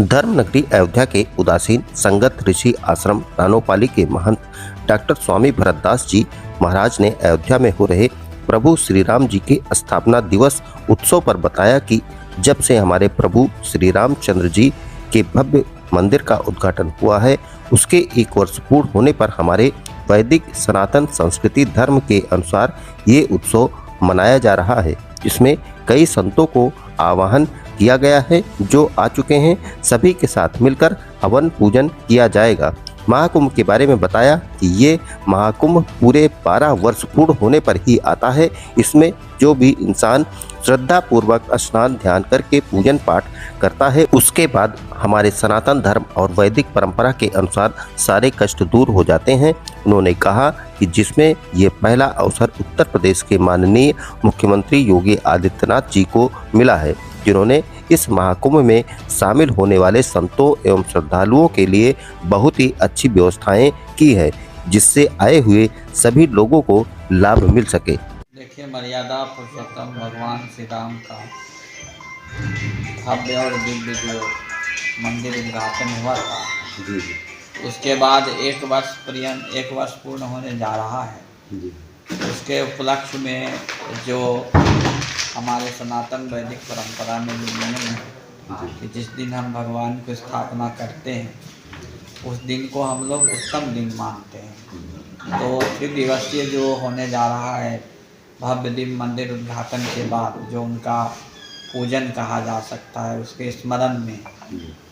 धर्मनगरी अयोध्या के उदासीन संगत ऋषि आश्रम रानोपाली के महंत डॉक्टर स्वामी भरतदास जी महाराज ने अयोध्या में हो रहे प्रभु श्री राम जी के स्थापना दिवस उत्सव पर बताया कि जब से हमारे प्रभु श्री रामचंद्र जी के भव्य मंदिर का उद्घाटन हुआ है, उसके 1 वर्ष पूर्ण होने पर हमारे वैदिक सनातन संस्कृति धर्म के अनुसार ये उत्सव मनाया जा रहा है। इसमें कई संतों को आवाहन किया गया है जो आ चुके हैं। सभी के साथ मिलकर हवन पूजन किया जाएगा। महाकुंभ के बारे में बताया कि ये महाकुंभ पूरे 12 वर्ष पूर्ण होने पर ही आता है। इसमें जो भी इंसान श्रद्धा पूर्वक स्नान ध्यान करके पूजन पाठ करता है, उसके बाद हमारे सनातन धर्म और वैदिक परंपरा के अनुसार सारे कष्ट दूर हो जाते हैं। उन्होंने कहा कि जिसमें ये पहला अवसर उत्तर प्रदेश के माननीय मुख्यमंत्री योगी आदित्यनाथ जी को मिला है, जिन्होंने इस महाकुंभ में शामिल होने वाले संतों एवं श्रद्धालुओं के लिए बहुत ही अच्छी व्यवस्थाएं की है, जिससे आए हुए सभी लोगों को लाभ मिल सके। देखिए, मर्यादा पुरुषोत्तम भगवान श्री राम का भव्य और दिव्य जो मंदिर उद्घाटन हुआ था, उसके बाद 1 वर्ष पूर्ण होने जा रहा है। उसके उपलक्ष्य में जो हमारे सनातन वैदिक परंपरा में जो नियम है कि जिस दिन हम भगवान की स्थापना करते हैं, उस दिन को हम लोग उत्तम दिन मानते हैं। तो 3 दिवसीय जो होने जा रहा है भव्य दिव्य मंदिर उद्घाटन के बाद, जो उनका पूजन कहा जा सकता है, उसके स्मरण में,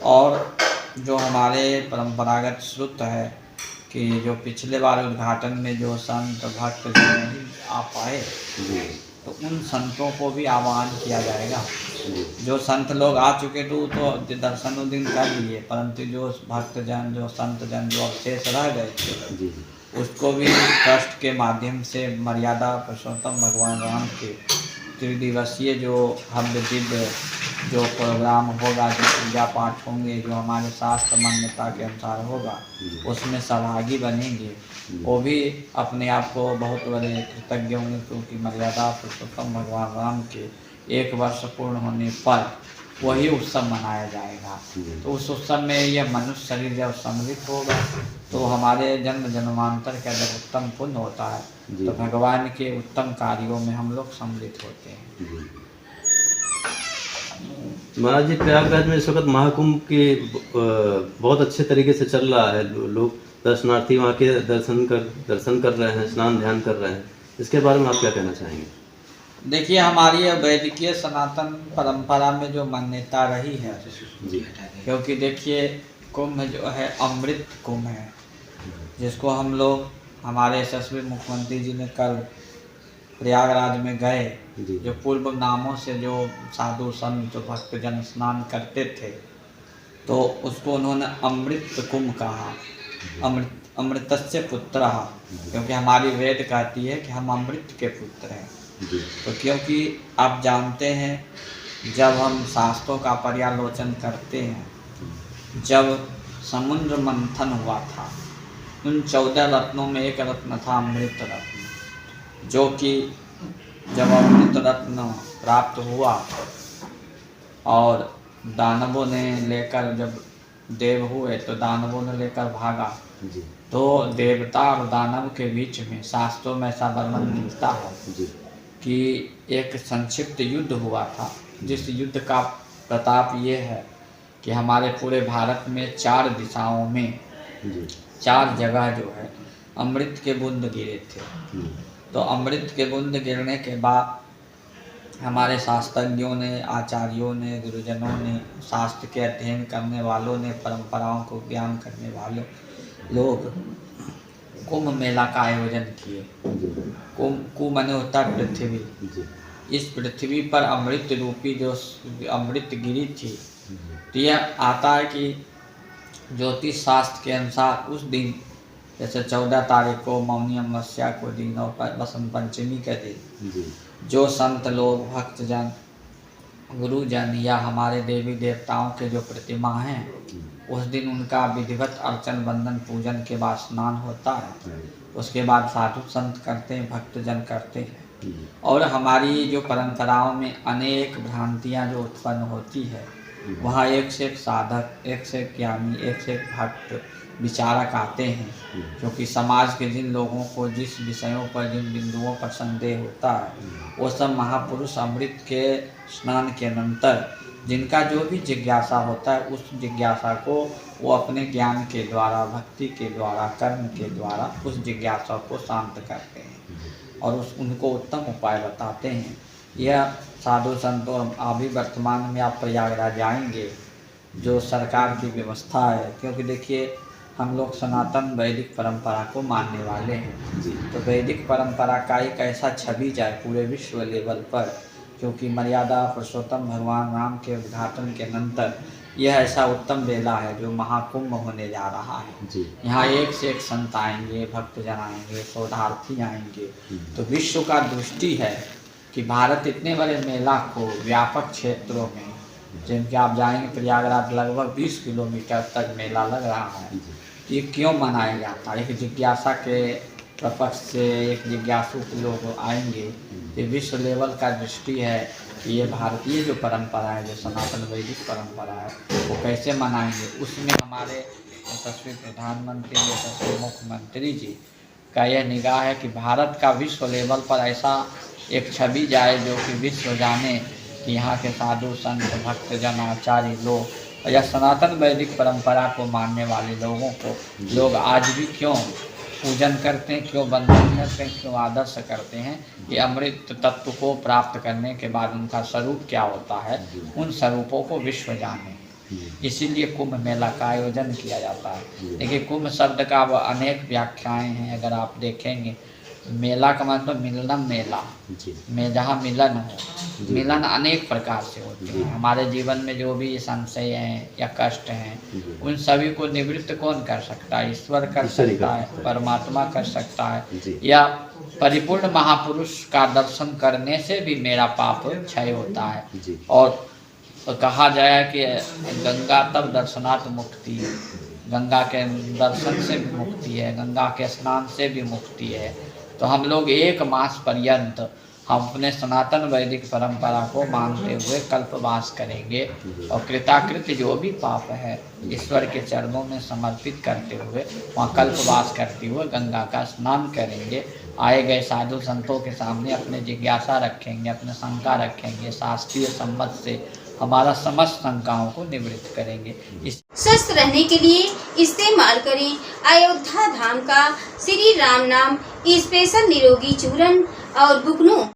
और जो हमारे परंपरागत श्रुत है कि जो पिछले बार उद्घाटन में जो संत भक्त जो नहीं आ पाए, तो उन संतों को भी आह्वान किया जाएगा। जो संत लोग आ चुके तो दर्शन दिन कर लिए, परंतु जो भक्तजन जो संतजन जो अवशेष रह गए थे, उसको भी ट्रस्ट के माध्यम से मर्यादा पुरुषोत्तम भगवान राम के 3 दिवसीय जो भव्य दिव्य जो प्रोग्राम होगा, जो पूजा पाठ होंगे, जो हमारे शास्त्र मान्यता के अनुसार होगा, उसमें सहभागी बनेंगे। वो भी अपने आप को बहुत बड़े कृतज्ञ होंगे, क्योंकि मर्यादा पुरुषोत्तम भगवान राम के 1 वर्ष पूर्ण होने पर वही उत्सव मनाया जाएगा। तो उस उत्सव में यह मनुष्य शरीर जब सम्मिलित होगा, तो हमारे जन्म जन्मांतर का जब उत्तम पुण्य होता है, तो भगवान के उत्तम कार्यों में हम लोग सम्मिलित होते हैं। महाराज जी, प्रयागराज में इस वक्त महाकुंभ के बहुत अच्छे तरीके से चल रहा है। लोग दर्शनार्थी वहाँ के दर्शन कर रहे हैं, स्नान ध्यान कर रहे हैं। इसके बारे में आप क्या कहना चाहेंगे? देखिए, हमारी वैदिकीय सनातन परंपरा में जो मान्यता रही है जी, क्योंकि देखिए कुंभ जो है अमृत कुंभ है, जिसको हम लोग हमारे यशस्वी मुख्यमंत्री जी ने कल प्रयागराज में गए, जो पूर्व नामों से जो साधु संत भक्तजन स्नान करते थे, तो उसको उन्होंने अमृत कुंभ कहा। अमृतस्य पुत्र, क्योंकि हमारी वेद कहती है कि हम अमृत के पुत्र हैं। तो क्योंकि आप जानते हैं, जब हम शास्त्रों का पर्यालोचन करते हैं, जब समुद्र मंथन हुआ था, उन 14 रत्नों में एक रत्न था अमृत रत्न, जो कि जब अमृत रत्न प्राप्त हुआ और दानवों ने लेकर, जब देव हुए तो दानवों ने लेकर भागा, तो देवता और दानव के बीच में शास्त्रों में ऐसा वर्णन मिलता है कि एक संक्षिप्त युद्ध हुआ था, जिस युद्ध का प्रताप ये है कि हमारे पूरे भारत में 4 दिशाओं में 4 जगह जो है अमृत के बूंद गिरे थे। तो अमृत के बूंद गिरने के बाद हमारे शास्त्रज्ञों ने, आचार्यों ने, गुरुजनों ने, शास्त्र के अध्ययन करने वालों ने, परंपराओं को ज्ञान करने वालों लोग कुंभ मेला का आयोजन किए। कुंभ माने होता है पृथ्वी। इस पृथ्वी पर अमृत रूपी जो अमृत गिरी थी, तो यह आता है कि ज्योतिष शास्त्र के अनुसार उस दिन, जैसे 14 तारीख को मौनी अमावस्या को दिन और बसंत पंचमी के दिन, जो संत लोग भक्तजन गुरुजन या हमारे देवी देवताओं के जो प्रतिमा हैं, उस दिन उनका विधिवत अर्चन वंदन पूजन के बाद स्नान होता है। उसके बाद साधु संत करते हैं, भक्तजन करते हैं। और हमारी जो परंपराओं में अनेक भ्रांतियाँ जो उत्पन्न होती है, वहाँ एक से एक साधक, एक से एक ज्ञानी, एक से एक भक्त विचारक आते हैं, क्योंकि समाज के जिन लोगों को जिस विषयों पर, जिन बिंदुओं पर संदेह होता है, वो सब महापुरुष अमृत के स्नान के अनंतर जिनका जो भी जिज्ञासा होता है, उस जिज्ञासा को वो अपने ज्ञान के द्वारा, भक्ति के द्वारा, कर्म के द्वारा उस जिज्ञासा को शांत करते हैं और उनको उत्तम उपाय बताते हैं। यह साधु संतों, अभी वर्तमान में आप प्रयागराज जाएंगे, जो सरकार की व्यवस्था है, क्योंकि देखिए हम लोग सनातन वैदिक परंपरा को मानने वाले हैं, तो वैदिक परंपरा का एक ऐसा छवि जाए पूरे विश्व लेवल पर, क्योंकि मर्यादा पुरुषोत्तम भगवान राम के उद्घाटन के अनंतर यह ऐसा उत्तम बेला है जो महाकुंभ होने जा रहा है। यहाँ एक से एक संत आएंगे, भक्तजन आएंगे, शोधार्थी आएंगे, तो विश्व का दृष्टि है कि भारत इतने बड़े मेला को व्यापक क्षेत्रों में, जिनके आप जाएंगे प्रयागराज लगभग 20 किलोमीटर तक मेला लग रहा है, ये क्यों मनाया जाता है? एक जिज्ञासा के प्रपक्ष से एक जिज्ञासु लोग आएंगे, ये विश्व लेवल का दृष्टि है कि ये भारतीय जो परंपरा है, जो सनातन वैदिक परंपरा है, वो कैसे मनाएंगे। उसमें हमारे यशस्वी प्रधानमंत्री, यशस्वी मुख्यमंत्री जी का यह निगाह है कि भारत का विश्व लेवल पर ऐसा एक छवि जाए जो कि विश्व जाने कि यहाँ के साधु संत, भक्तजन, आचार्य लोग या सनातन वैदिक परंपरा को मानने वाले लोगों को लोग आज भी क्यों पूजन करते हैं, क्यों वंदन करते हैं, क्यों आदर्श करते हैं। ये अमृत तत्व को प्राप्त करने के बाद उनका स्वरूप क्या होता है, उन स्वरूपों को विश्व जाने, इसीलिए कुंभ मेला का आयोजन किया जाता है। देखिए कुंभ शब्द का अब अनेक व्याख्याएं हैं, अगर आप देखेंगे मेला का मतलब मिलना, मेला में जहाँ मिलन हो, मिलन अनेक प्रकार से होते हैं। हमारे जीवन में जो भी संशय हैं या कष्ट हैं, उन सभी को निवृत्त कौन कर सकता है? ईश्वर कर सकता है, परमात्मा कर सकता है, या परिपूर्ण महापुरुष का दर्शन करने से भी मेरा पाप क्षय होता है। और कहा जाए कि गंगा तब दर्शनात् मुक्ति, गंगा के दर्शन से भी मुक्ति है, गंगा के स्नान से भी मुक्ति है। तो हम लोग 1 मास पर्यंत हम अपने सनातन वैदिक परंपरा को मानते हुए कल्पवास करेंगे और कृताकृत जो भी पाप है ईश्वर के चरणों में समर्पित करते हुए वहाँ कल्पवास करते हुए गंगा का स्नान करेंगे। आए गए साधु संतों के सामने अपने जिज्ञासा रखेंगे, अपने शंका रखेंगे, शास्त्रीय सम्मत से हमारा समस्त शंकाओं को निवृत्त करेंगे। स्वस्थ रहने के लिए इस्तेमाल करें अयोध्या धाम का श्री राम नाम स्पेशल निरोगी चूर्ण और बुकनों।